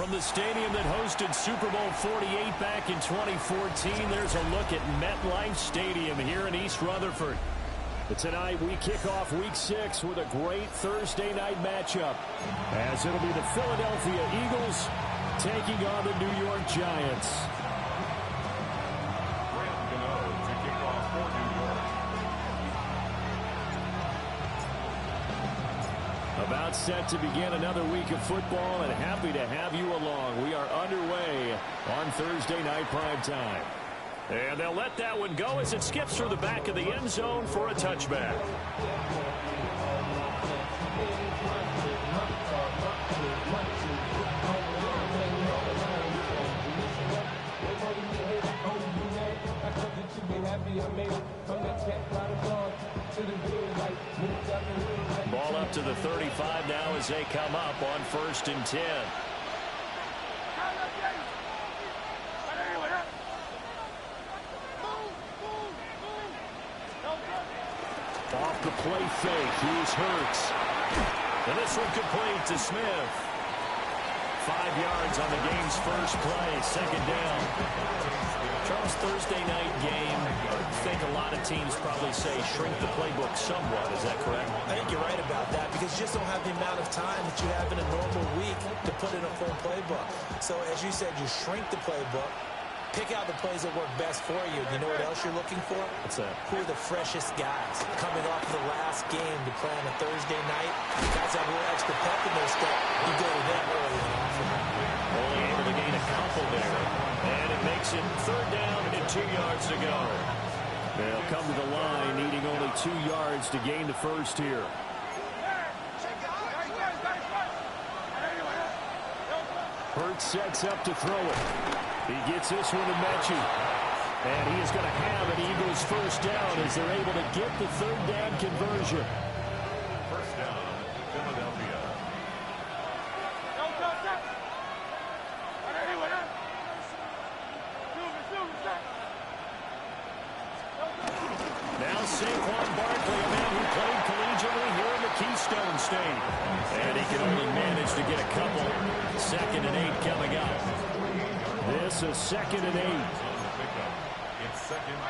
From the stadium that hosted Super Bowl 48 back in 2014, there's a look at MetLife Stadium here in East Rutherford. But tonight we kick off Week 6 with a great Thursday night matchup, as it'll be the Philadelphia Eagles taking on the New York Giants. About set to begin another week of football, and happy to have you along. We are underway on Thursday night primetime. And they'll let that one go as it skips through the back of the end zone for a touchback. Ball up to the 35 now as they come up on 1st and 10. Off the play fake, here's Hurts. And this one complete to Smith. 5 yards on the game's first play, 2nd down. Charles, Thursday night game, I think a lot of teams probably say shrink the playbook somewhat. Is that correct? I think you're right about that because you just don't have the amount of time that you have in a normal week to put in a full playbook. So as you said, you shrink the playbook, pick out the plays that work best for you. You know what else you're looking for? What's that? Who are the freshest guys coming off of the last game to play on a Thursday night? Guys have a little extra pep in their step. You go to them early and often. Only able to gain a couple there. And it makes it 3rd down and 2 yards to go. They'll come to the line needing only 2 yards to gain the first here. Hurts sets up to throw it. He gets this one to Mechie. And he is going to have an Eagles first down as they're able to get the 3rd down conversion. First down, Philadelphia. Now Saquon Barkley, a man who played collegiately here in the Keystone State. And he can only manage to get a couple. 2nd and 8 coming up. This is 2nd and 8. It's 2nd and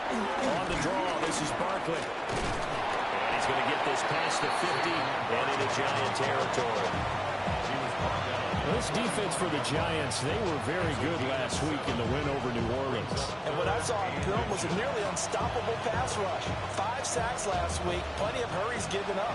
8. On the draw, this is Barkley. And he's going to get this past the 50 and into Giant territory. This defense for the Giants, they were very good last week in the win over New Orleans. And what I saw on film was a nearly unstoppable pass rush. 5 sacks last week, plenty of hurries given up.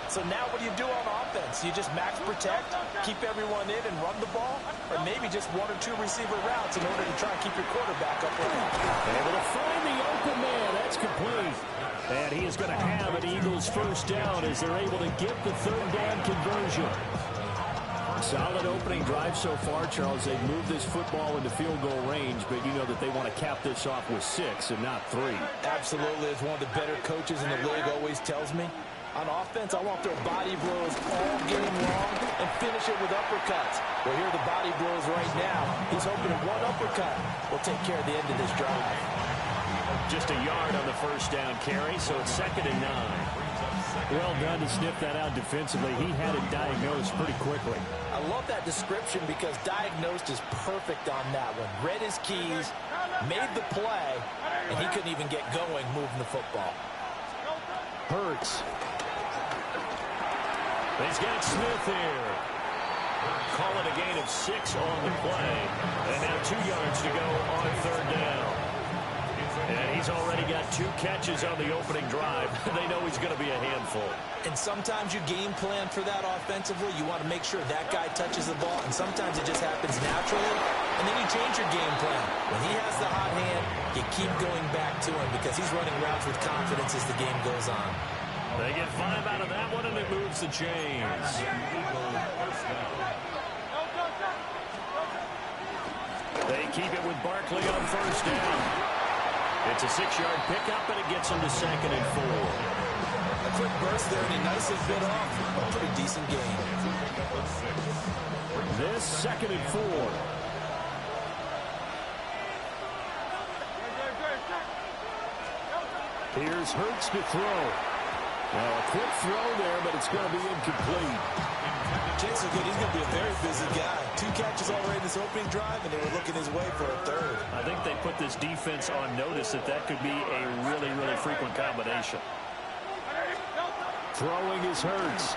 So now what do you do on offense? You just max protect, keep everyone in and run the ball? Or maybe just 1 or 2 receiver routes in order to try and keep your quarterback up with it? Able to find the open man. That's complete. And he is going to have an Eagles first down as they're able to get the 3rd down conversion. Solid opening drive so far, Charles. They've moved this football into field goal range, but you know that they want to cap this off with 6 and not 3. Absolutely. As one of the better coaches in the league always tells me, on offense, I want their body blows all game long and finish it with uppercuts. Well, here are the body blows right now. He's hoping that 1 uppercut will take care of the end of this drive. Just a yard on the first down carry, so it's 2nd and 9. Well done to sniff that out defensively. He had it diagnosed pretty quickly. I love that description because diagnosed is perfect on that one. Read his keys, made the play, and he couldn't even get going moving the football. Hurts. He's got Smith here. Call it a gain of 6 on the play. And now 2 yards to go on 3rd down. And he's already got 2 catches on the opening drive. They know he's going to be a handful. And sometimes you game plan for that offensively. You want to make sure that guy touches the ball. And sometimes it just happens naturally. And then you change your game plan. When he has the hot hand, you keep going back to him because he's running routes with confidence as the game goes on. They get 5 out of that one, and it moves the chains. They keep it with Barkley on first down. It's a 6-yard pickup, and it gets him to 2nd and 4. A quick burst there, and he nicely bit off a pretty decent game. This 2nd and 4. Here's Hurts to throw. Well, a quick throw there, but it's going to be incomplete. Chances are good he's going to be a very busy guy. 2 catches already in this opening drive, and they were looking his way for a third. I think they put this defense on notice that could be a really, really frequent combination. Throwing is Hurts.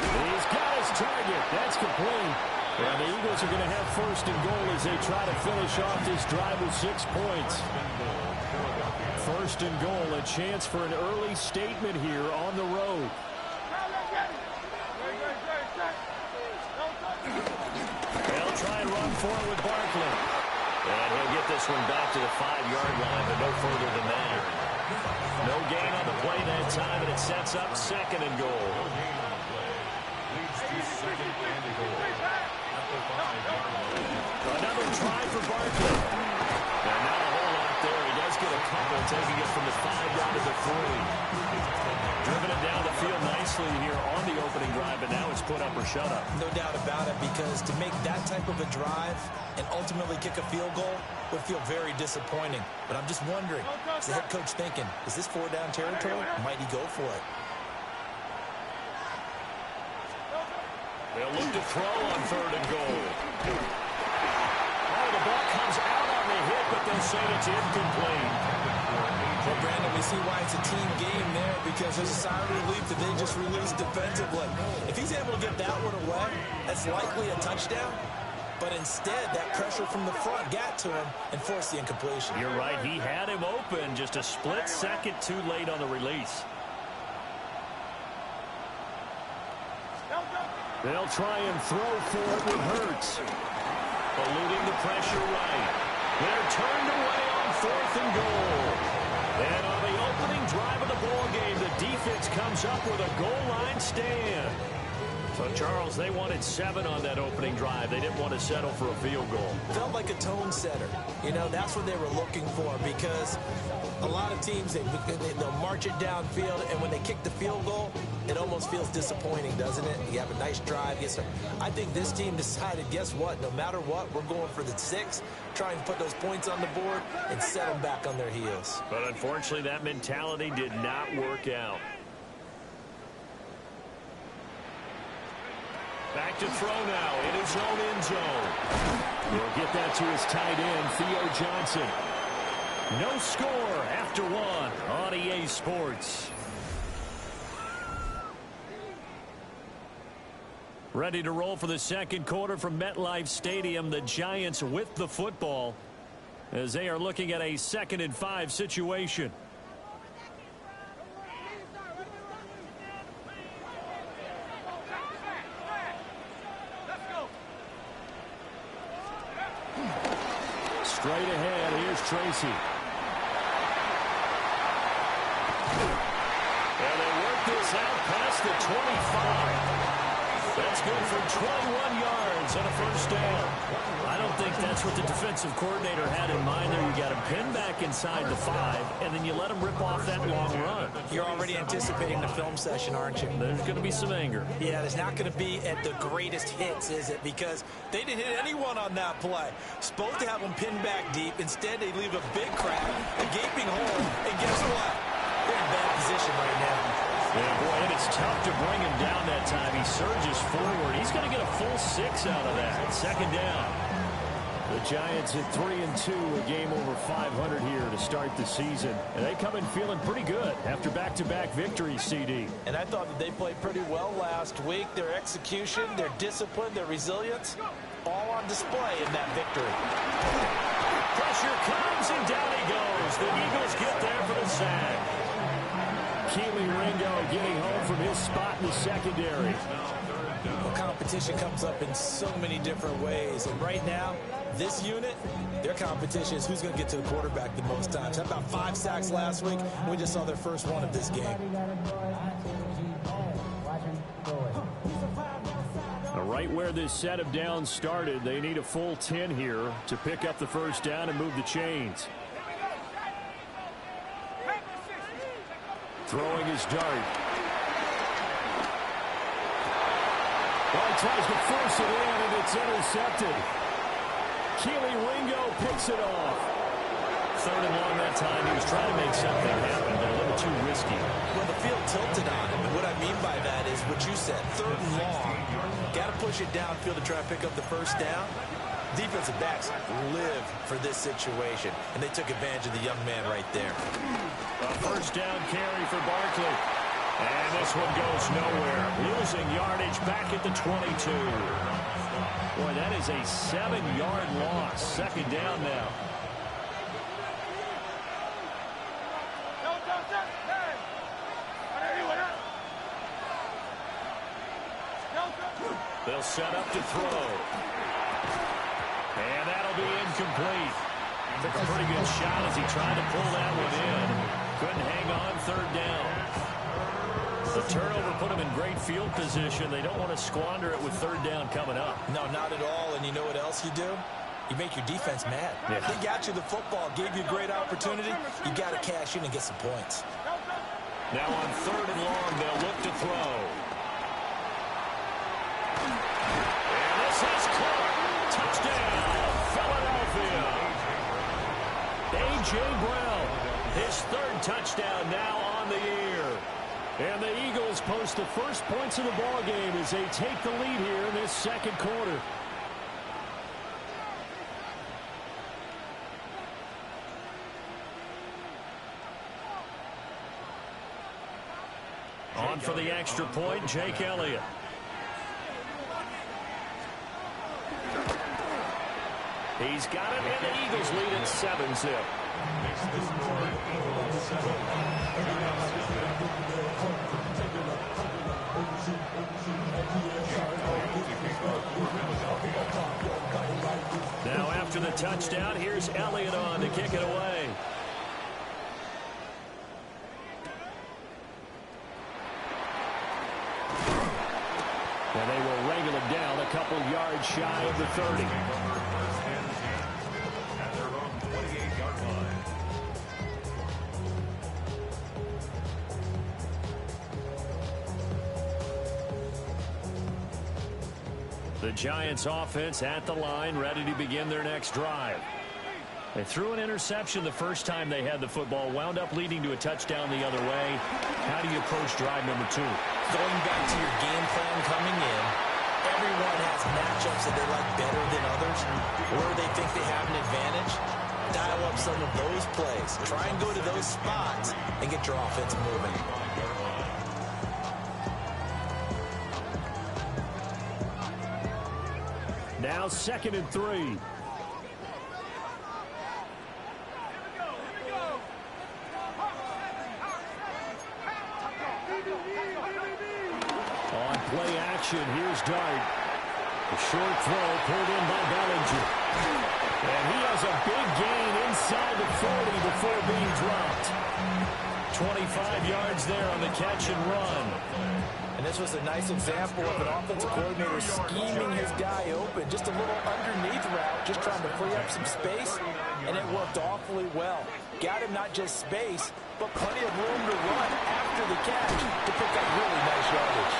He's got his target. That's complete. And the Eagles are going to have first and goal as they try to finish off this drive with 6 points. First and goal, a chance for an early statement here on the road. They'll try and run for it with Barkley. And he'll get this one back to the 5-yard line, but no further than that. No gain on the play that time, and it sets up second and goal. Another try for Barkley. And not a whole lot there. He does get a couple, taking it from the 5 down to the 3. Driven it down the field nicely here on the opening drive, but now it's put up or shut up. No doubt about it, because to make that type of a drive and ultimately kick a field goal would feel very disappointing. But I'm just wondering, is the head coach thinking, is this 4-down territory? Might he go for it? They'll look to throw on 3rd and goal. Oh, the ball comes out on the hit, but they'll say it's incomplete. Well, Brandon, we see why it's a team game there, because there's a sigh of relief that they just released defensively. If he's able to get that one away, that's likely a touchdown. But instead, that pressure from the front got to him and forced the incompletion. You're right. He had him open, just a split second too late on the release. They'll try and throw for it with Hurts. Eluding the pressure right. They're turned away on 4th and goal. And on the opening drive of the ballgame, the defense comes up with a goal line stand. So, Charles, they wanted 7 on that opening drive. They didn't want to settle for a field goal. Felt like a tone setter. You know, that's what they were looking for, because a lot of teams, they'll march it downfield, and when they kick the field goal, it almost feels disappointing, doesn't it? You have a nice drive. I think this team decided, guess what? No matter what, we're going for the 6, trying to put those points on the board and set them back on their heels. But unfortunately, that mentality did not work out. Back to throw now in his own end zone. He'll get that to his tight end, Theo Johnson. No score after 1 on EA Sports. Ready to roll for the second quarter from MetLife Stadium. The Giants with the football as they are looking at a 2nd and 5 situation. Straight ahead, here's Tracy. And they work this out past the 25. That's good for 21 yards and a first down. I don't think that's what the defensive coordinator had in mind there. You got him pinned back inside the 5, and then you let him rip off that long run. You're already anticipating the film session, aren't you? There's going to be some anger. Yeah, there's not going to be at the greatest hits, is it? Because they didn't hit anyone on that play. Supposed to have them pinned back deep. Instead, they leave a big crack, a gaping hole, and guess what? They're in bad position right now. Yeah, boy, and it's tough to bring him down that time. He surges forward. He's going to get a full 6 out of that. 2nd down. The Giants at 3-2, a game over 500 here to start the season. And they come in feeling pretty good after back-to-back victories, CD. And I thought that they played pretty well last week. Their execution, their discipline, their resilience, all on display in that victory. Pressure comes, and down he goes. The Eagles get there for the sack. Keely Ringo getting home from his spot in the secondary. Well, competition comes up in so many different ways. And right now, this unit, their competition is who's going to get to the quarterback the most times. How about 5 sacks last week? We just saw their first one of this game. Right where this set of downs started, they need a full 10 here to pick up the first down and move the chains. Throwing his dart. Well, he tries to force it in, and it's intercepted. Keely Ringo picks it off. Third and long that time. He was trying to make something happen, but a little too risky. Well, the field tilted on him, and what I mean by that is what you said, third and long. Got to push it downfield to try to pick up the first down. Defensive backs live for this situation, and they took advantage of the young man right there. A first down carry for Barkley. And this one goes nowhere. Losing yardage back at the 22. Boy, that is a 7-yard loss. Second down now. They'll set up to throw. And that'll be incomplete. Took a pretty good shot as he tried to pull that one in. Couldn't hang on third down. The turnover put him in great field position. They don't want to squander it with third down coming up. No, not at all. And you know what else you do? You make your defense mad. Yeah. They got you the football, gave you a great opportunity. You got to cash in and get some points. Now on third and long, they'll look to throw. And this is caught. Touchdown, Philadelphia. A.J. Brown, his third touchdown now on the year. And the Eagles post the first points of the ball game as they take the lead here in this second quarter. On for the extra point, Jake Elliott. He's got it, and the Eagles lead at 7-zip. Now after the touchdown, here's Elliott on to kick it away. And they will wrangle him down a couple yards shy of the 30. At their own 28-yard line. The Giants offense at the line, ready to begin their next drive. They threw an interception the first time they had the football, wound up leading to a touchdown the other way. How do you approach drive number 2? Going back to your game plan coming in, everyone has matchups that they like better than others, where they think they have an advantage. Dial up some of those plays. Try and go to those spots and get your offense moving. Now 2nd and 3. On play action, here's Dart. The short throw pulled in by Bellinger. And he has a big gain inside the 40 before being dropped. 25 yards there on the catch and run. And this was a nice example of an offensive coordinator scheming his guy open. Just a little underneath route, just trying to free up some space, and it worked awfully well. Got him not just space, but plenty of room to run after the catch to pick up really nice yardage.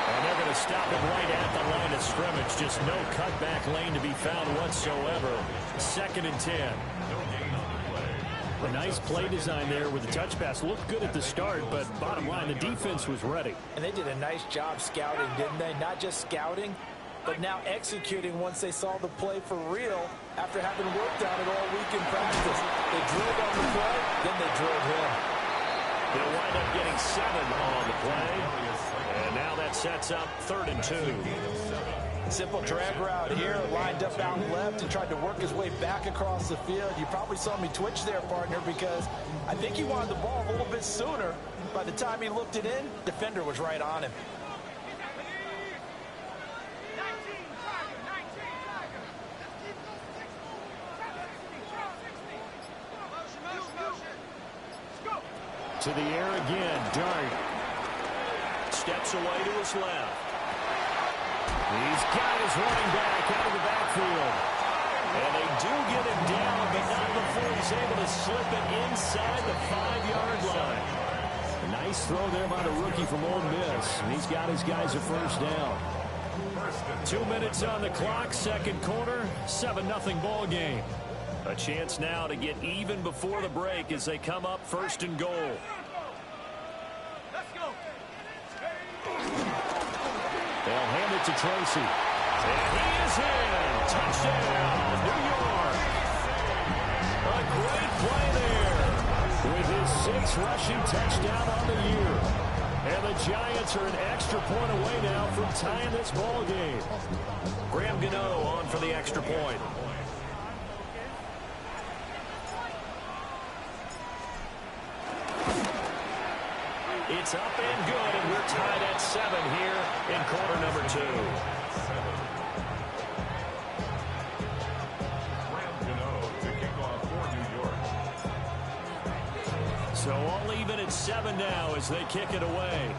And they're going to stop him right at the line of scrimmage. Just no cutback lane to be found whatsoever. 2nd and 10. A nice play design there with the touch pass. Looked good at the start, but bottom line, the defense was ready. And they did a nice job scouting, didn't they? Not just scouting, but now executing once they saw the play for real after having worked on it all week in practice. They drilled on the play, then they drilled him. They'll wind up getting 7 on the play. And now that sets up 3rd and 2. Simple drag route here, lined up out left and tried to work his way back across the field. You probably saw me twitch there, partner, because I think he wanted the ball a little bit sooner. By the time he looked it in, defender was right on him. To the air again, Dart. Steps away to his left. He's got his running back out of the backfield. And they do get him down, but not before he's able to slip it inside the 5-yard line. A nice throw there by the rookie from Ole Miss. And he's got his guys a first down. 2 minutes on the clock, second quarter, 7-0 ball game. A chance now to get even before the break as they come up first and goal. They'll hand it to Tracy. And he is in. Touchdown, New York. A great play there with his 6th rushing touchdown on the year. And the Giants are an extra point away now from tying this ball game. Graham Gano on for the extra point. It's up and good, and we're tied at 7 here in quarter number 2. So all even at 7 now as they kick it away.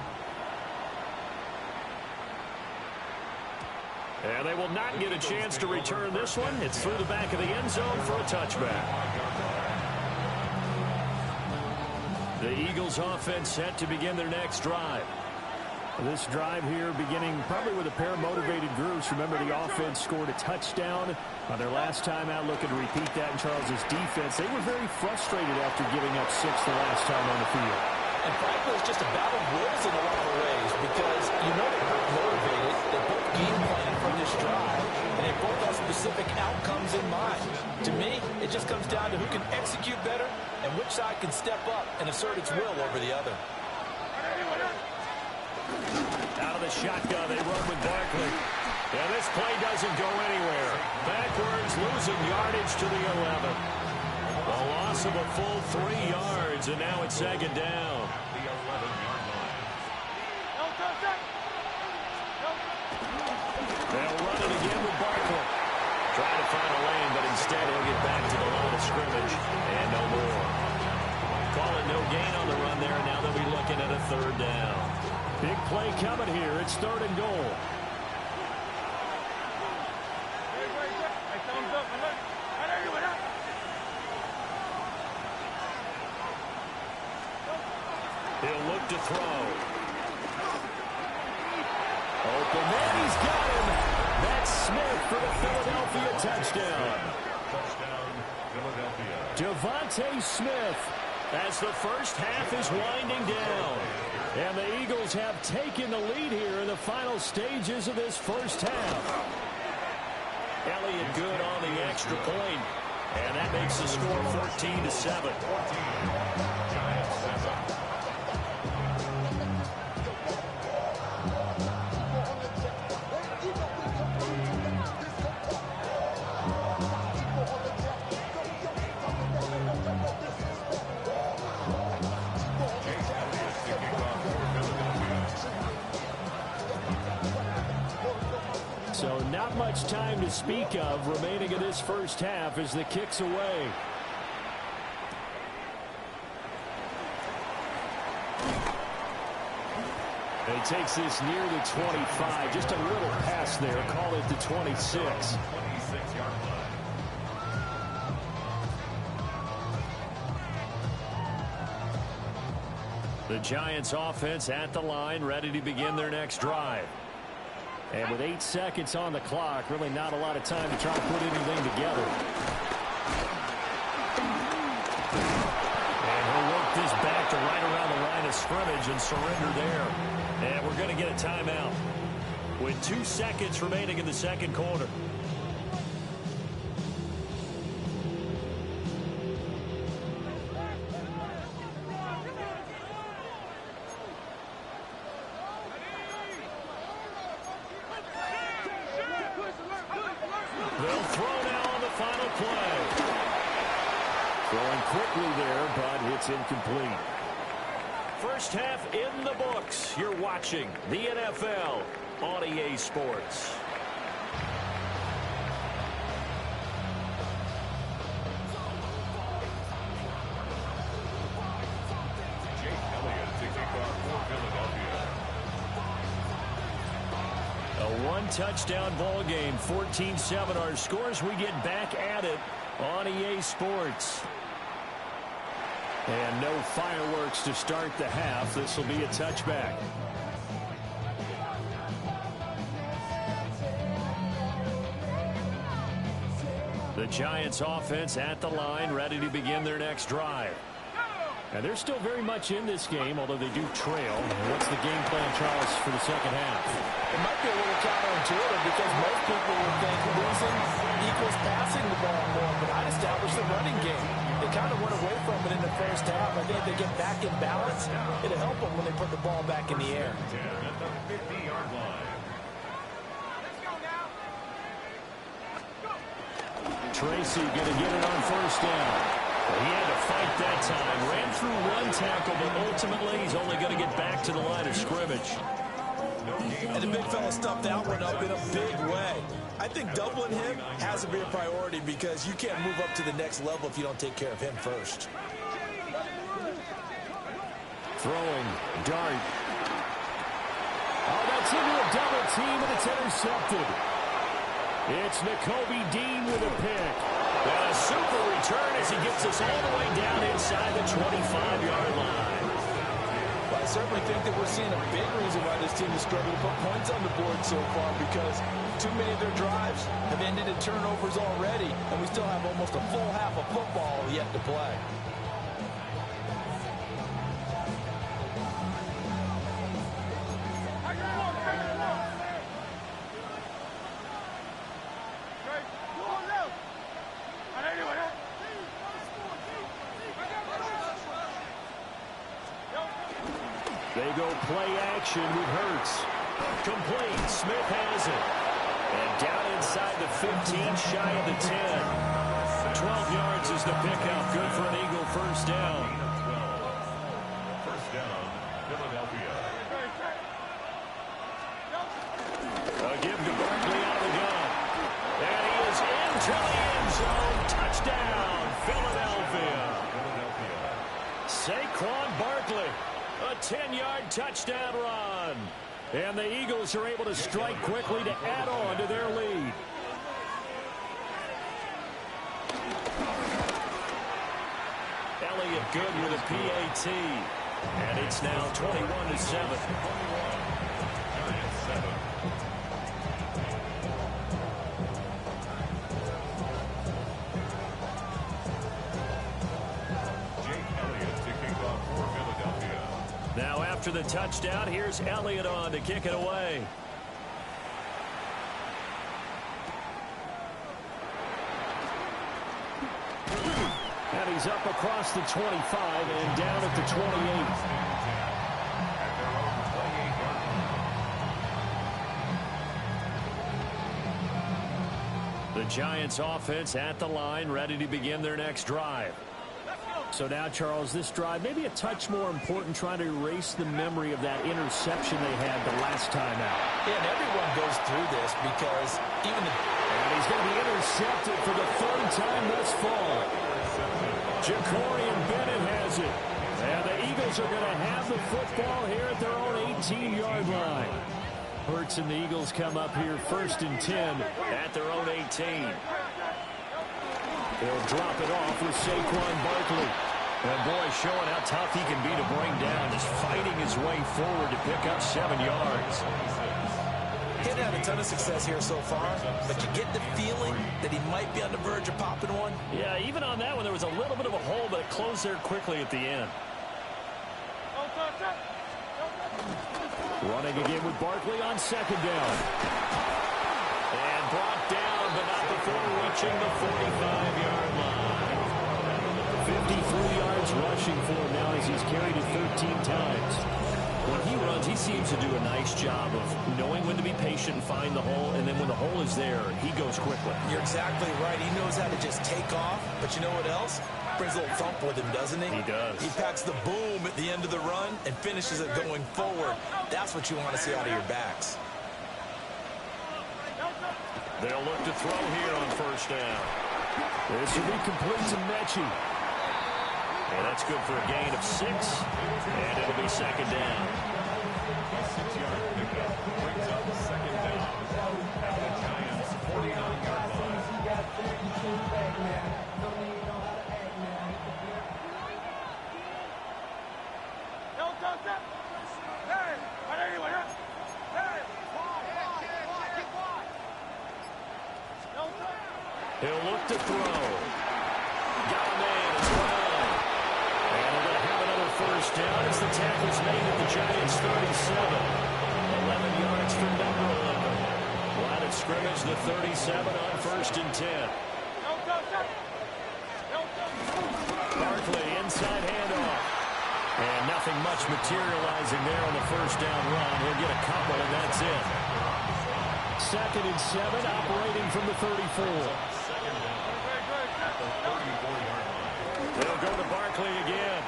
And they will not get a chance to return this one. It's through the back of the end zone for a touchback. The Eagles offense set to begin their next drive. This drive here beginning probably with a pair of motivated groups. Remember, the offense scored a touchdown on their last time out, looking to repeat that in Charles's defense. They were very frustrated after giving up 6 the last time on the field. And frankly, it's just a battle of wills in a lot of ways because you know they're both motivated. They're both game planning for this drive, and they both have specific outcomes in mind. To me, it just comes down to who can execute better and which side can step up and assert its will over the other. Out of the shotgun, they run with Barkley. And this play doesn't go anywhere. Backwards, losing yardage to the 11. A loss of a full 3 yards, and now it's 2nd down. The 11-yard line. They'll run it again with Barkley. Trying to find a lane, but instead he'll get back to the line of scrimmage. And no more. Call it no gain on the run there, and now they'll be looking at a 3rd down. Big play coming here. It's 3rd and goal. He'll look to throw. Open man, he's got him. That's Smith for the Philadelphia touchdown. Touchdown, Philadelphia. Devontae Smith as the first half is winding down. And the Eagles have taken the lead here in the final stages of this first half. Elliott good on the extra point. And that makes the score 14-7. Giants 7. So not much time to speak of remaining in this first half as the kick's away. And he takes this near the 25. Just a little pass there. Call it the 26. 26-yard line. The Giants offense at the line, ready to begin their next drive. And with 8 seconds on the clock, really not a lot of time to try to put anything together. And he'll work this back to right around the line of scrimmage and surrender there. And we're going to get a timeout with 2 seconds remaining in the second quarter. They'll throw now on the final play. Throwing quickly there, but it's incomplete. First half in the books. You're watching the NFL on EA Sports. Jake Elliott to kick off for Philadelphia. A one-touchdown ball game, 14-7 our scores. We get back at it on EA Sports. And no fireworks to start the half. This will be a touchback. The The Giants offense at the line, ready to begin their next drive. And they're still very much in this game, although they do trail. What's the game plan, Charles, for the second half? It might be a little counterintuitive because most people would think losing equals passing the ball more, but I'd establish the running game. They kind of went away from it in the first half. I think if they get back in balance, it'll help them when they put the ball back in the air. At the 50-yard line. Tracy going to get it on first down. He had to fight that time. Ran through one tackle, but ultimately he's only going to get back to the line of scrimmage. And the big fella stuffed that one up in a big way. I think doubling him has to be a priority because you can't move up to the next level if you don't take care of him first. Throwing, dart. Oh, that's into a double team, and it's intercepted. It's Nakobe Dean with a pick. And a super return as he gets us all the way down inside the 25-yard line. Well, I certainly think that we're seeing a big reason why this team has struggled to put points on the board so far because too many of their drives have ended in turnovers already, and we still have almost a full half of football yet to play. They go play action with Hurts. Complete. Smith has it. And down inside the 15, shy of the 10. 12 yards is the pickup. Good for an Eagle first down. First down, Philadelphia. A give to Barkley out of the gun. And he is into the end zone. Touchdown, Philadelphia. Saquon Barkley. A 10-yard touchdown run. And the Eagles are able to strike quickly to add on to their lead. Elliott good with a PAT. And it's now 21-7. Now after the touchdown, here's Elliott on to kick it away. And he's up across the 25 and down at the 28. The Giants offense at the line, ready to begin their next drive. So now, Charles, this drive maybe a touch more important, trying to erase the memory of that interception they had the last time out. Yeah, and everyone goes through this because even the... And he's going to be intercepted for the third time thus far. Jacorian Bennett has it. And the Eagles are going to have the football here at their own 18-yard line. Hurts and the Eagles come up here first and 10 at their own 18. They'll drop it off with Saquon Barkley. And boy, showing how tough he can be to bring down, just fighting his way forward to pick up 7 yards. He hasn't had a ton of success here so far, but you get the feeling that he might be on the verge of popping one. Yeah, even on that one, there was a little bit of a hole, but it closed there quickly at the end. Running again with Barkley on second down. And brought down, but not before reaching the 45-yard line. 53 yards rushing for him now as he's carried it 13 times. When he runs, he seems to do a nice job of knowing when to be patient and find the hole, and then when the hole is there, he goes quickly. You're exactly right. He knows how to just take off, but you know what else? Brings a little thump with him, doesn't he? He does. He packs the boom at the end of the run and finishes it going forward. That's what you want to see out of your backs. They'll look to throw here on first down. This will be complete to Mechie. And that's good for a gain of 6. And it'll be second down. A 6-yard pickup brings up second down at the Giants' 49-yard line. He'll look to throw. Got a man as well. And they're going to have another first down as the tackle's made at the Giants' 37. 11 yards from number 11. Line of scrimmage to 37 on 1st and 10. Barkley inside handoff. And nothing much materializing there on the first down run. He'll get a couple, and that's it. 2nd and 7, operating from the 34. They'll go to Barkley again.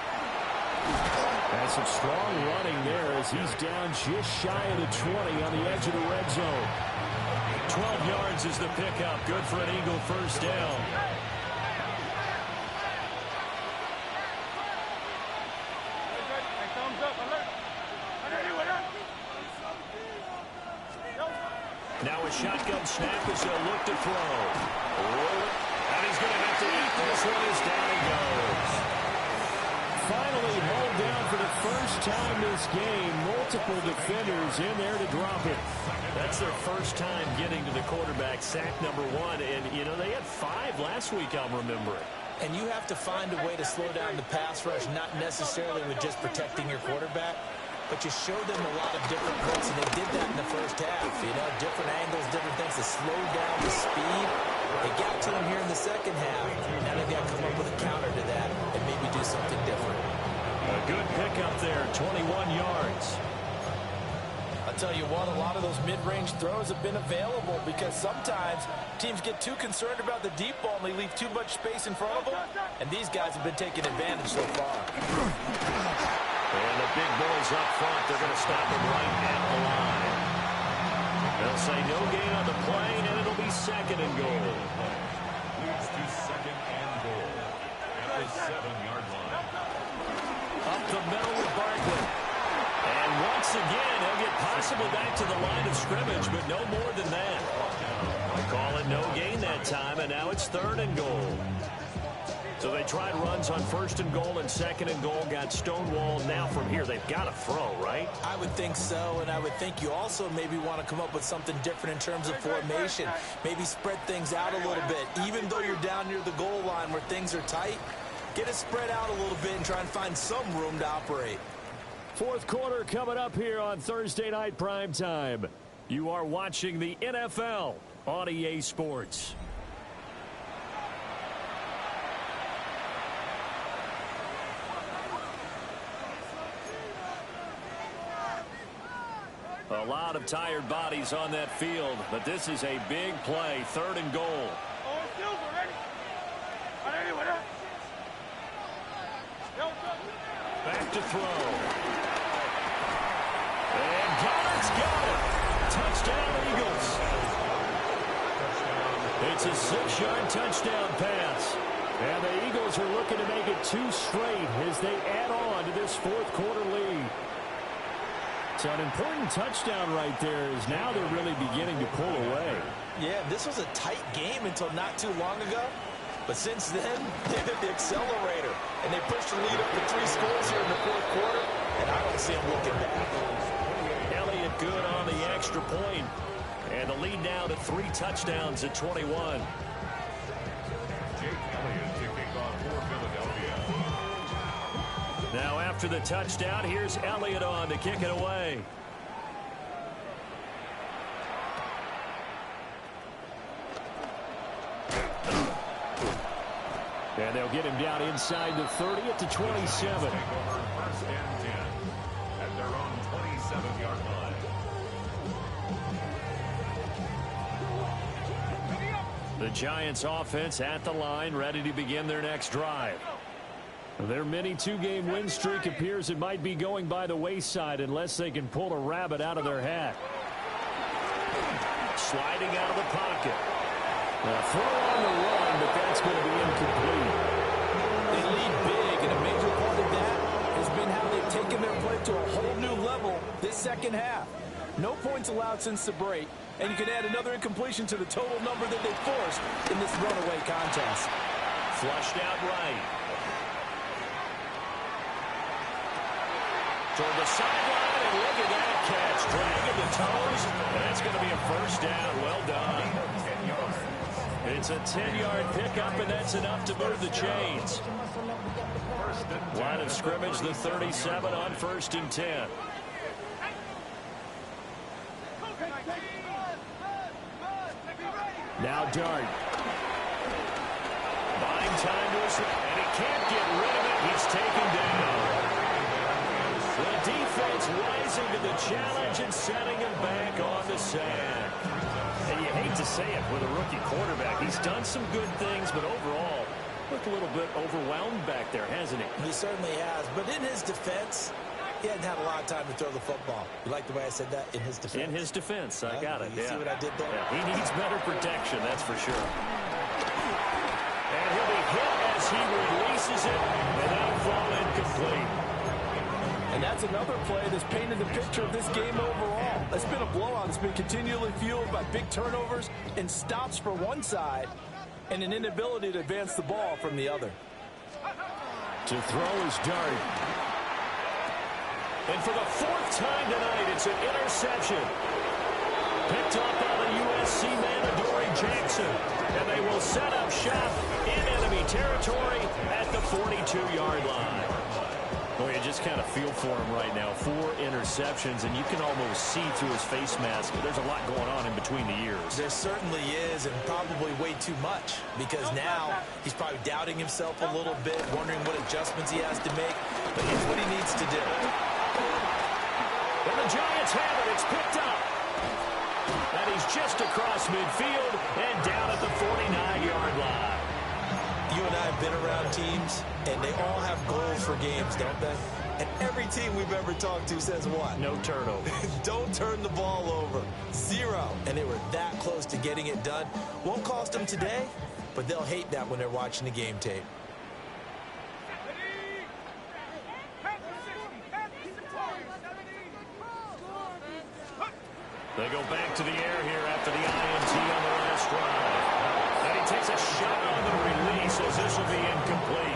And some strong running there as he's down just shy of the 20 on the edge of the red zone. 12 yards is the pickup. Good for an Eagle first down. Now a shotgun snap as he'll look to throw. And he's going to have to eat this one as down he goes. Finally hauled down for the first time this game. Multiple defenders in there to drop it. That's their first time getting to the quarterback, sack number 1. And, you know, they had 5 last week, I'm remembering. And you have to find a way to slow down the pass rush, not necessarily with just protecting your quarterback, but you showed them a lot of different looks, and they did that in the first half. You know, different angles, different things to slow down the speed. They got to him here in the second half. Now they've got to come up with a counter to that and maybe do something different. A good pickup there, 21 yards. I'll tell you what, a lot of those mid-range throws have been available because sometimes teams get too concerned about the deep ball and they leave too much space in front of them, and these guys have been taking advantage so far. And the big boys up front, they're going to stop him right at the line. They'll say no gain on the play, and it'll be 2nd and goal. Moves to 2nd and goal at the 7-yard line. Up the middle with Barkley. And once again, he'll get possibly back to the line of scrimmage, but no more than that. Call it no gain that time, and now it's 3rd and goal. So they tried runs on 1st and goal and 2nd and goal, got stonewalled. Now from here, they've got to throw, right? I would think so, and I would think you also maybe want to come up with something different in terms of formation. Maybe spread things out a little bit. Even though you're down near the goal line where things are tight, get it spread out a little bit and try and find some room to operate. 4th quarter coming up here on Thursday Night Primetime. You are watching the NFL on EA Sports. A lot of tired bodies on that field, but this is a big play, 3rd and goal. Back to throw. And Goddard's got it. Touchdown, Eagles. It's a 6-yard touchdown pass. And the Eagles are looking to make it 2 straight as they add on to this 4th quarter lead. So an important touchdown right there is now they're really beginning to pull away. Yeah, this was a tight game until not too long ago. But since then, they hit the accelerator. And they pushed the lead up to 3 scores here in the 4th quarter. And I don't see them looking back. Elliott good on the extra point. And the lead now to 3 touchdowns at 21. Jake Elliott to kick off for Philadelphia. Now after the touchdown, here's Elliott on to kick it away. And they'll get him down inside the 30 at the 27. Take over 1st and 10 at their own 27-yard line. The Giants offense at the line, ready to begin their next drive. Their mini 2-game win streak appears it might be going by the wayside unless they can pull a rabbit out of their hat. Sliding out of the pocket. A throw on the run, but that's going to be incomplete. They lead big, and a major part of that has been how they've taken their play to a whole new level this second half. No points allowed since the break, and you can add another incompletion to the total number that they forced in this runaway contest. Flushed out right. Toward the sideline, and look at that catch. Dragging the toes, and that's going to be a first down. Well done. 10 yards. It's a 10-yard pickup, and that's enough to move the chains. Line of scrimmage, the 37 on 1st and 10. Now Dart. Buying time to his, and he can't get rid of it. He's taken down. The defense rising to the challenge and setting him back on the sack. And you hate to say it with a rookie quarterback. He's done some good things, but overall, looked a little bit overwhelmed back there, hasn't he? He certainly has. But in his defense, he hadn't had a lot of time to throw the football. You like the way I said that? In his defense. In his defense. I got it. You see what I did there? Yeah, he needs better protection, that's for sure. And he'll be hit as he releases it, and that'll fall incomplete. And that's another play that's painted the picture of this game overall. It's been a blowout. It's been continually fueled by big turnovers and stops for one side and an inability to advance the ball from the other. To throw is Dart. And for the 4th time tonight, it's an interception. Picked up by the USC man, Adoree Jackson. And they will set up shop in enemy territory at the 42-yard line. Boy, you just kind of feel for him right now. 4 interceptions, and you can almost see through his face mask. There's a lot going on in between the ears. There certainly is, and probably way too much, because now he's probably doubting himself a little bit, wondering what adjustments he has to make. But here's what he needs to do. And the Giants have it. It's picked up. And he's just across midfield and down at the 49-yard line. You and I have been around teams, and they all have goals for games, don't they? And every team we've ever talked to says what? No turnover. Don't turn the ball over. 0. And they were that close to getting it done. Won't cost them today, but they'll hate that when they're watching the game tape. They go back to the air here after the INT on the last drive. And he takes a shot on the release as this will be incomplete.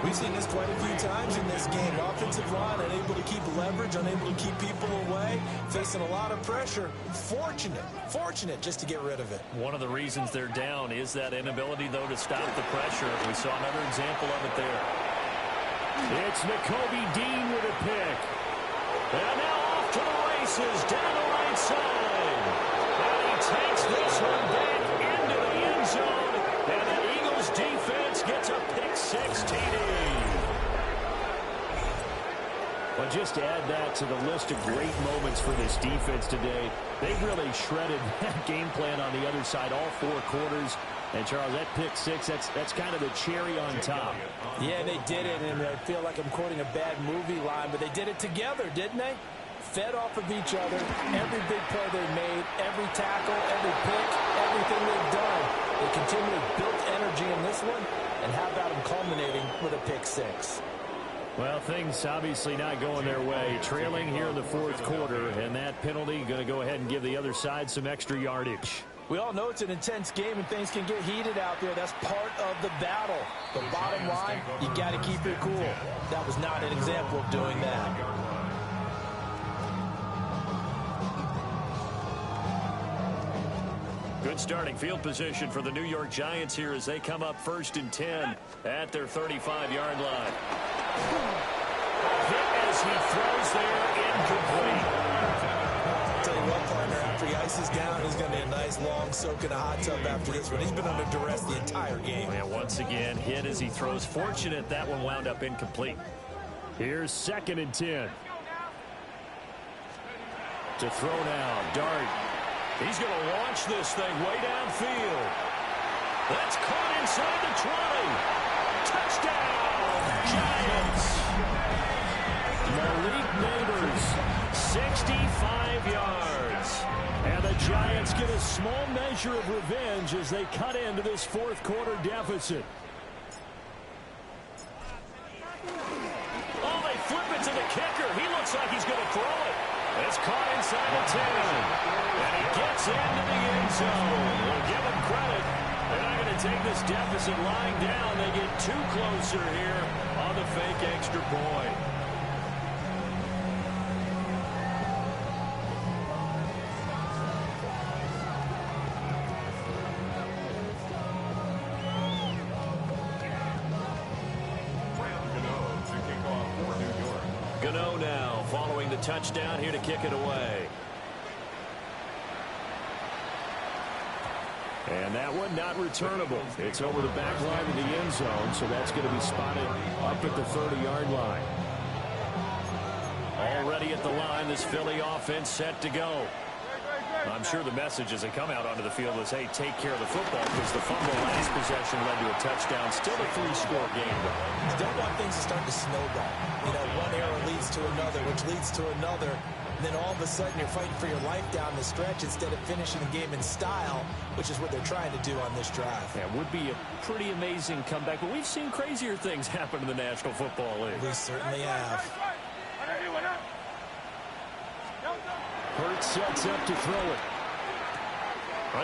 We've seen this quite a few times in this game. Offensive line unable to keep leverage, unable to keep people away, facing a lot of pressure. Fortunate just to get rid of it. One of the reasons they're down is that inability, though, to stop the pressure. We saw another example of it there. It's Nakobe Dean with a pick. And now off to the races down the right side. And he takes this one back into the end zone. And the Eagles defense gets a pick-6 TD. Well, just to add that to the list of great moments for this defense today, they really shredded that game plan on the other side all 4 quarters. And, Charles, that pick-6, that's kind of the cherry on top. Yeah, they did it, and I feel like I'm quoting a bad movie line, but they did it together, didn't they? Fed off of each other, every big play they made, every tackle, every pick, everything they've done. They continually built energy in this one, and how about them culminating with a pick-6? Well, things obviously not going their way. Trailing here in the 4th quarter, and that penalty going to go ahead and give the other side some extra yardage. We all know it's an intense game and things can get heated out there. That's part of the battle. The bottom line, you got to keep it cool. That was not an example of doing that. Good starting field position for the New York Giants here as they come up 1st and 10 at their 35-yard line. Hit as he throws there, incomplete. Tell you what, partner, after he ices down, he's going to be a nice long soak in a hot tub after this one. He's been under duress the entire game. And once again, hit as he throws. Fortunate that one wound up incomplete. Here's 2nd and 10. To throw now, Dart. He's going to launch this thing way downfield. That's caught inside the 20. Touchdown, Giants. Malik Neighbors, 65 yards. And the Giants get a small measure of revenge as they cut into this 4th quarter deficit. Oh, they flip it to the kicker. He looks like he's going to throw it. It's caught inside the 10. And he gets into the end zone. We'll give him credit. They're not going to take this deficit lying down. They get 2 closer here on the fake extra point. 2-0 now following the touchdown here to kick it away. And that one not returnable. It's over the back line of the end zone, so that's going to be spotted up at the 30-yard line. Already at the line, this Philly offense set to go. I'm sure the message as they come out onto the field is, hey, take care of the football, because the fumble last possession led to a touchdown. Still a 3-score game, though. You don't want things to start to snowball. You know, one error leads to another, which leads to another. And then all of a sudden you're fighting for your life down the stretch instead of finishing the game in style, which is what they're trying to do on this drive. Yeah, it would be a pretty amazing comeback, but we've seen crazier things happen in the National Football League. We certainly have. Hurts sets up to throw it.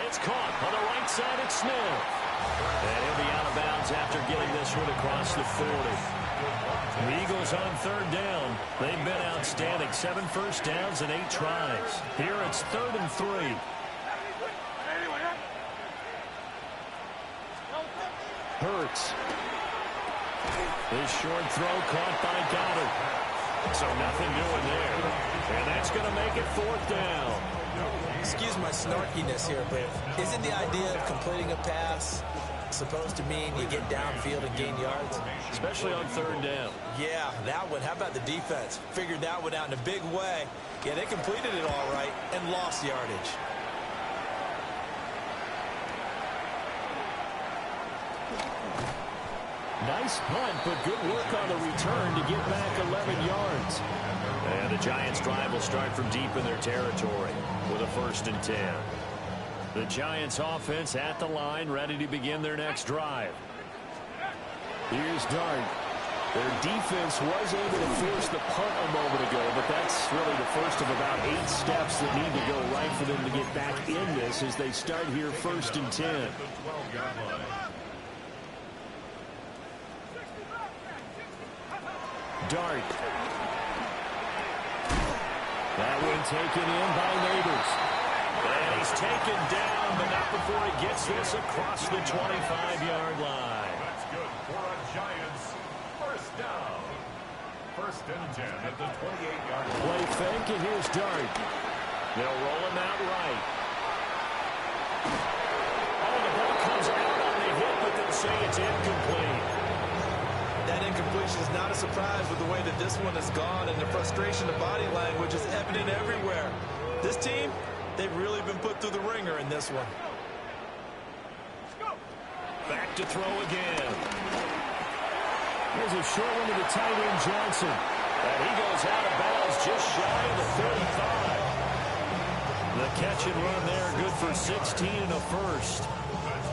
It's caught on the right side at Smith. And he'll be out of bounds after getting this one across the 40. The Eagles on third down. They've been outstanding. 7 first downs and 8 tries. Here it's 3rd and 3. Hurts. This short throw caught by Goddard. So nothing doing there. And that's going to make it 4th down. Excuse my snarkiness here, but isn't the idea of completing a pass supposed to mean you get downfield and gain yards? Especially on 3rd down. Yeah, that one. How about the defense? Figured that one out in a big way. Yeah, they completed it all right and lost yardage. Nice punt, but good work on the return to get back 11 yards. And the Giants' drive will start from deep in their territory with a 1st and 10. The Giants' offense at the line, ready to begin their next drive. Here's Dart. Their defense was able to force the punt a moment ago, but that's really the first of about 8 steps that need to go right for them to get back in this as they start here 1st and 10. Dart. That one taken in by Neighbors. And he's taken down, but not before he gets this across the 25-yard line. That's good for a Giants 1st down. 1st and 10 at the 28-yard line. Play fake, and here's Dart. They'll roll him out right. Oh, the ball comes out on the hit, but they'll say it's incomplete. That incompletion is not a surprise with the way that this one has gone, and the frustration of body language is evident everywhere. This team, they've really been put through the ringer in this one. Back to throw again. Here's a short one to the tight end, Johnson. And he goes out of bounds just shy of the 35. The catch and run there, good for 16 and a 1st.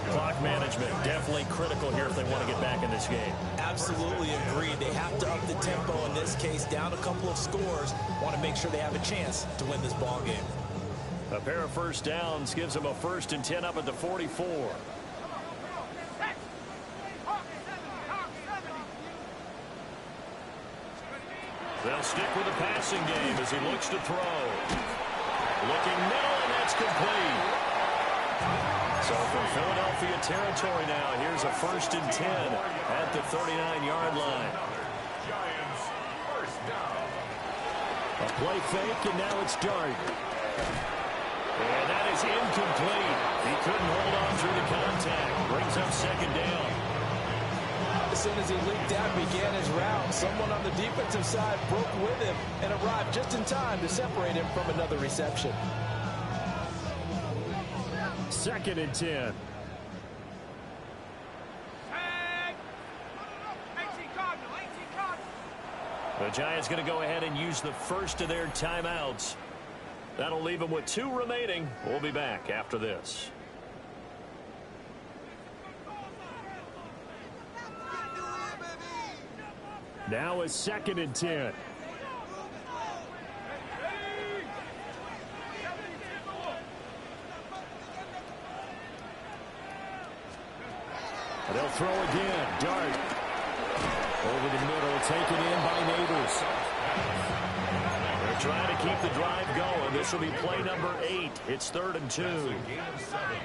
Clock management definitely critical here if they want to get back in this game. Absolutely agreed. They have to up the tempo in this case, down a couple of scores. Want to make sure they have a chance to win this ball game. A pair of 1st downs gives them a 1st and 10 up at the 44. They'll stick with the passing game as he looks to throw. Looking middle, and that's complete. So from Philadelphia territory now, here's a 1st and 10 at the 39-yard line. Giants 1st down. A play fake, and now it's Dart. And that is incomplete. He couldn't hold on through the contact. Brings up 2nd down. As soon as he leaped out, began his route, someone on the defensive side broke with him and arrived just in time to separate him from another reception. 2nd and 10. The Giants going to go ahead and use the first of their timeouts. That'll leave them with 2 remaining. We'll be back after this. Now it's 2nd and 10. They'll throw again. Dart. Over the middle, taken in by Neighbors. They're trying to keep the drive going. This will be play number 8. It's 3rd and 2. That's a gain of 7.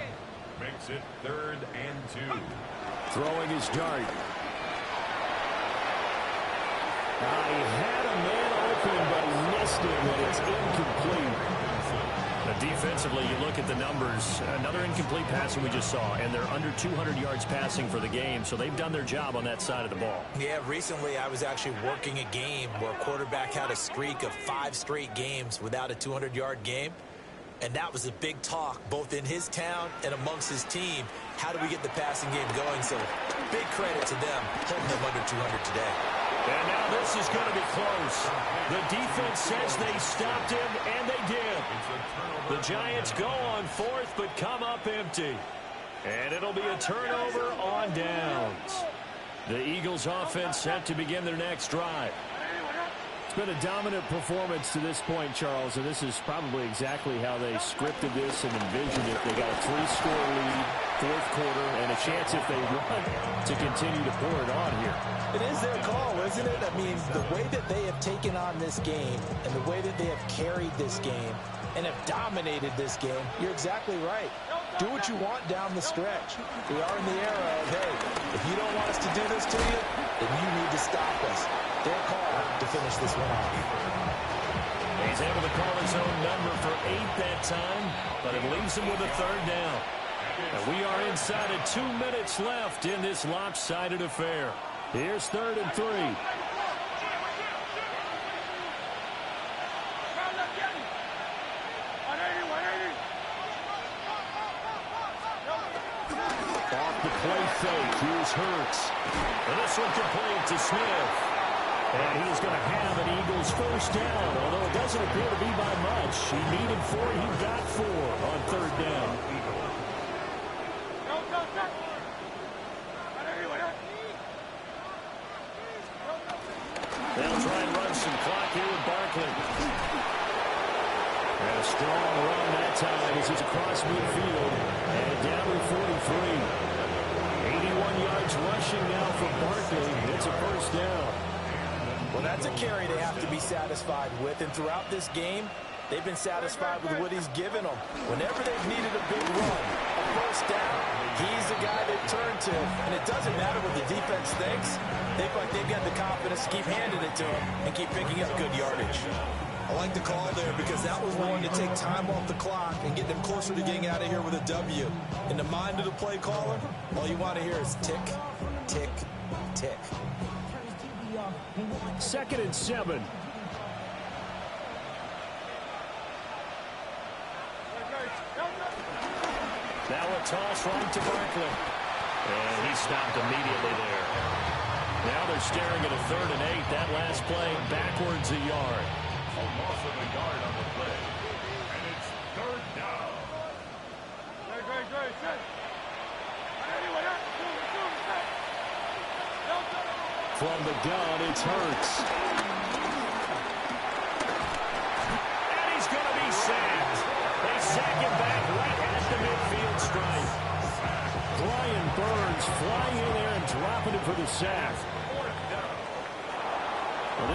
Makes it 3rd and 2. Throwing his Dart. He had a man open, but he missed it, and it's incomplete. Now, defensively, you look at the numbers. Another incomplete pass that we just saw, and they're under 200 yards passing for the game, so they've done their job on that side of the ball. Yeah, recently I was actually working a game where a quarterback had a streak of 5 straight games without a 200-yard game. And that was a big talk, both in his town and amongst his team. How do we get the passing game going? So big credit to them holding them under 200 today. And now this is going to be close. The defense says they stopped him, and they did. The Giants go on fourth, but come up empty. And it'll be a turnover on downs. The Eagles offense set to begin their next drive. It's been a dominant performance to this point, Charles, and this is probably exactly how they scripted this and envisioned it. They got a 3-score lead, fourth quarter, and a chance if they run to continue to pour it on here. It is their call, isn't it? I mean, the way that they have taken on this game and the way that they have carried this game and have dominated this game, you're exactly right. Do what you want down the stretch. We are in the era of, hey, if you don't want us to do this to you, then you need to stop us. Their call to finish this one off. He's able to call his own number for 8 that time, but it leaves him with a third down. And we are inside of 2 minutes left in this lopsided affair. Here's 3rd and 3. Off the play fake, here's Hurts. And this one complete to Smith. And he's going to have an Eagles first down, although it doesn't appear to be by much. He needed 4, he got 4 on 3rd down. They'll try and run some clock here with Barkley. And a strong run that time as he's across midfield. And down to 43. 81 yards rushing now for Barkley. It's a first down. Well, that's a carry they have to be satisfied with. And throughout this game, they've been satisfied with what he's given them. Whenever they've needed a big run, a first down, he's the guy they've turned to. And it doesn't matter what the defense thinks. They've got the confidence to keep handing it to him and keep picking up good yardage. I like the call there because that was one to take time off the clock and get them closer to getting out of here with a W. In the mind of the play caller, all you want to hear is tick, tick, tick. 2nd and 7. Now a toss right to Barkley. And he stopped immediately there. Now they're staring at a 3rd and 8. That last play backwards a yard. A loss of a yard on the play. And it's 3rd down. From the gun, it's Hurts. And he's going to be sacked. They sack him back right at the midfield stripe. Brian Burns flying in there and dropping it for the sack.